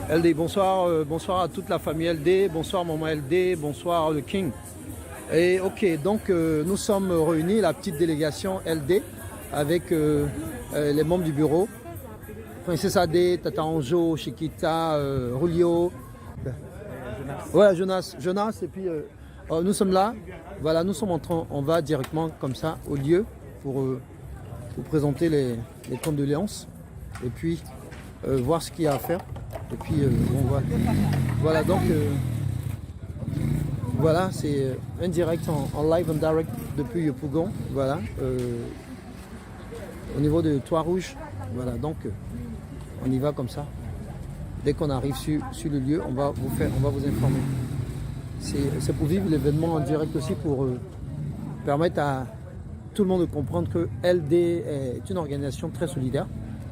LD, bonsoir, bonsoir à toute la famille LD, bonsoir maman LD, bonsoir le King. Et ok, donc nous sommes réunis, la petite délégation LD, avec les membres du bureau. Princesse Adé, Tata Anjo, Chiquita, Rulio, ouais, Jonas, et puis nous sommes là, voilà, nous sommes en train, on va directement comme ça au lieu pour vous présenter les condoléances et puis voir ce qu'il y a à faire. Et puis on voit. Voilà, donc voilà, c'est un direct en live, en direct depuis Yopougon, voilà, au niveau de Trois-Rouges. Voilà, donc on y va comme ça. Dès qu'on arrive sur le lieu, on va vous informer. C'est pour vivre l'événement en direct aussi, pour permettre à tout le monde de comprendre que LD est une organisation très solidaire.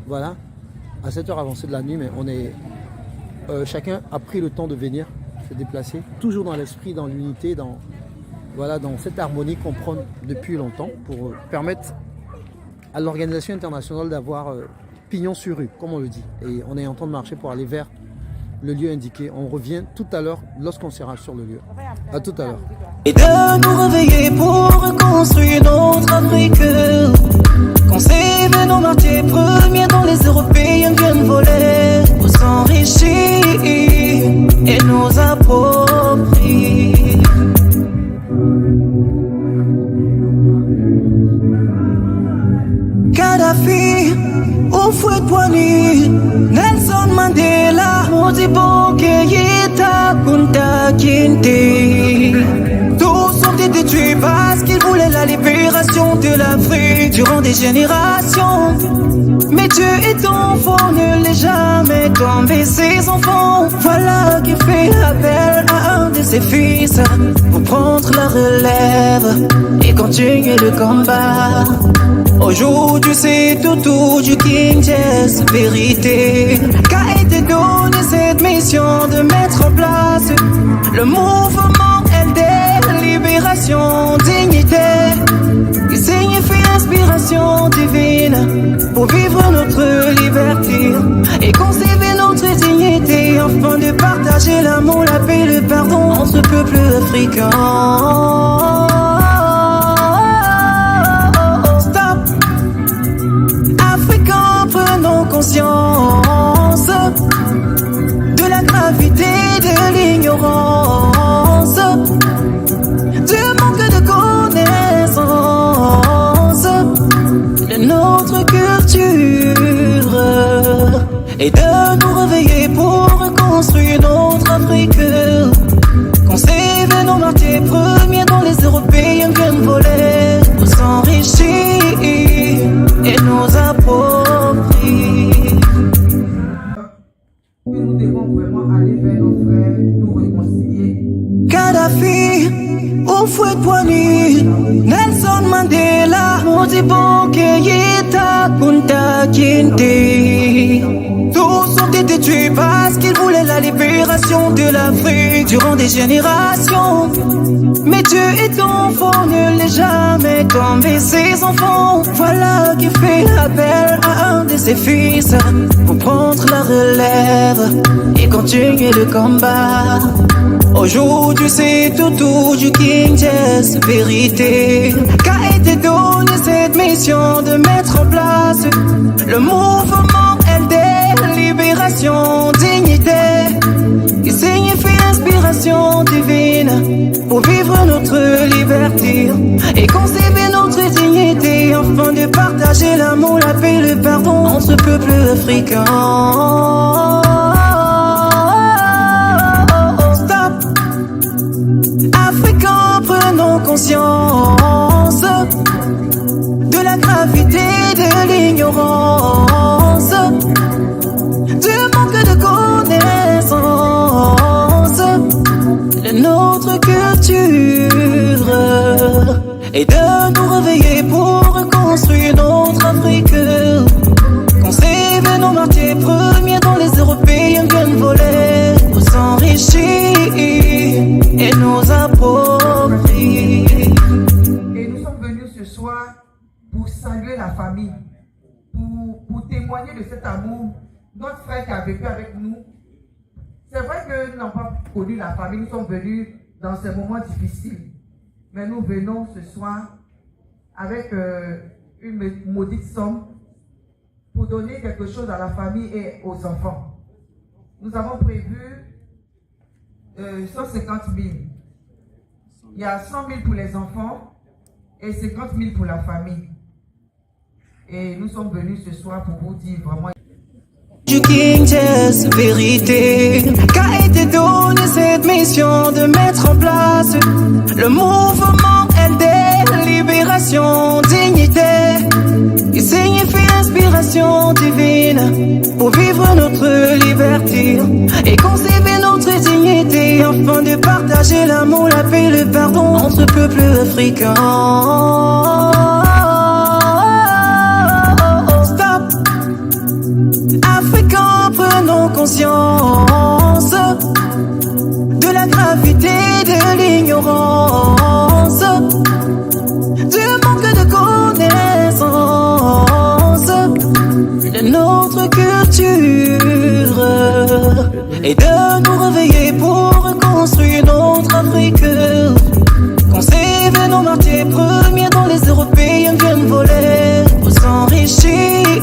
Voilà, à cette heure avancée de la nuit, mais on est chacun a pris le temps de venir se déplacer, toujours dans l'esprit, dans l'unité, dans cette harmonie qu'on prône depuis longtemps pour permettre à l'organisation internationale d'avoir pignon sur rue, comme on le dit. Et on est en train de marcher pour aller vers le lieu indiqué. On revient tout à l'heure lorsqu'on sera sur le lieu. À tout à l'heure. Et de nous réveiller pour reconstruire notre Afrique. Conserver nos martyrs premiers dont les Européens viennent voler pour s'enrichir et nous approprier. Kadhafi, Houphouët-Boigny, Nelson Mandela, Modibo Keïta, Kunta Kinte. Tous ont été tués parce qu'ils voulaient la libération de l'Afrique durant des générations. Mais Dieu est enfant, ne l'est jamais tombé ses enfants. Voilà qui fait appel à un de ses fils pour prendre la relève et continuer le combat. Aujourd'hui c'est tout tour du King James, vérité. Qu'a été donnée cette mission de mettre en place le mouvement LD, libération, dignité, qui signifie inspiration divine pour vivre notre liberté et conserver notre dignité afin de partager l'amour, la paix, le pardon entre peuples africains. Conscience de la gravité de l'ignorance, du manque de connaissance de notre culture, et de nous réveiller pour reconstruire notre Afrique. Conserver nos martyrs premiers dont les Européens viennent voler pour s'enrichir et nous approprier. Nous devons vraiment aller vers nos frères, nous réconcilier. Kadhafi, Houphouët-Boigny, Nelson Mandela, Modibo Keïta, Kunta Kinte. Tous ont été tués parce qu'ils voulaient la libération de l'Afrique durant des générations. Mais Dieu est enfant, ne l'est jamais tombé ses enfants. Voilà qui fait appel à un de ses fils pour prendre la relève et continuer le combat. Aujourd'hui c'est tout tour du King James, vérité. Qu'a été donnée cette mission de mettre en place le mouvement LD, libération, dignité, qui signifie inspiration divine pour vivre notre liberté et conserver notre dignité afin de partager l'amour, la paix, le pardon entre peuples africains. Africains, prenons conscience de la gravité de l'ignorance, du manque de connaissance de notre culture, et de nous réveiller pour reconstruire notre Afrique. Conserver nos martyrs premiers dont les Européens viennent voler pour s'enrichir et nous approprier. Et nous sommes venus ce soir pour saluer la famille, pour témoigner de cet amour. Notre frère qui a vécu avec nous C'est vrai que nous n'avons pas connu la famille, nous sommes venus dans ces moments difficiles. Mais nous venons ce soir avec une maudite somme pour donner quelque chose à la famille et aux enfants. Nous avons prévu 150 000. Il y a 100 000 pour les enfants et 50 000 pour la famille. Et nous sommes venus ce soir pour vous dire vraiment... Du King Jazz, vérité, qu'a été donnée cette mission de mettre en place le mouvement LD, libération, dignité, qui signifie inspiration divine pour vivre notre liberté et conserver notre dignité afin de partager l'amour, la paix, le pardon entre peuples africains. Africains, prenons conscience de la gravité de l'ignorance, du manque de connaissance de notre culture et de nous réveiller pour reconstruire notre Afrique. Conserver nos martyrs premiers dont les Européens viennent voler pour s'enrichir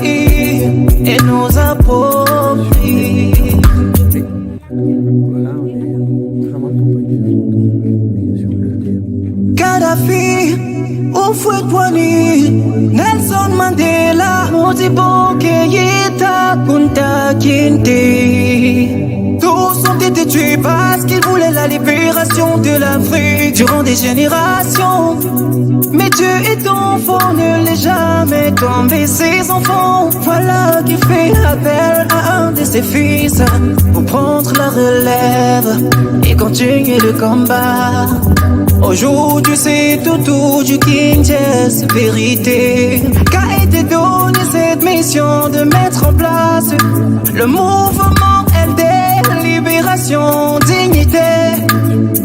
et nous approprier. Voilà, on est vraiment accompagné sur le Kadhafi, Houphouët-Boigny, Nelson Mandela, Modibo Keïta, Kunta Kinte. Tous ont été tués parce qu'ils voulaient la libération de l'Afrique durant des générations. Mais Dieu est enfant, ne l'est jamais tombé ses enfants. Voilà qui fait appel à un de ses fils pour prendre la relève et continuer le combat. Aujourd'hui c'est autour du King Jazz, vérité, qu'a été donnée cette mission de mettre en place le mouvement LD, libération, dignité,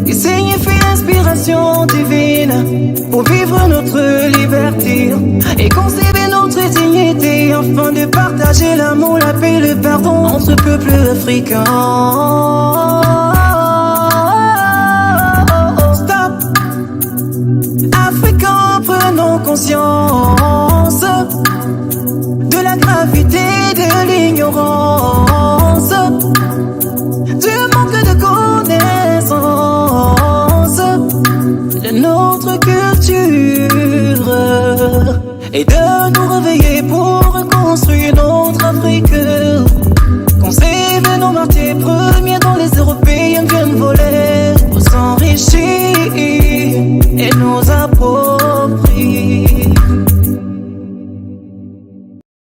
qui signifie inspiration divine pour vivre notre liberté et conserver notre dignité afin de partager l'amour, la paix, le pardon entre peuples africains. Stop! Africains, prenons conscience de la gravité de l'ignorance, du manque de connaissance de notre culture et de nous réveiller pour reconstruire notre Afrique. Conserver nos martyrs premiers dont les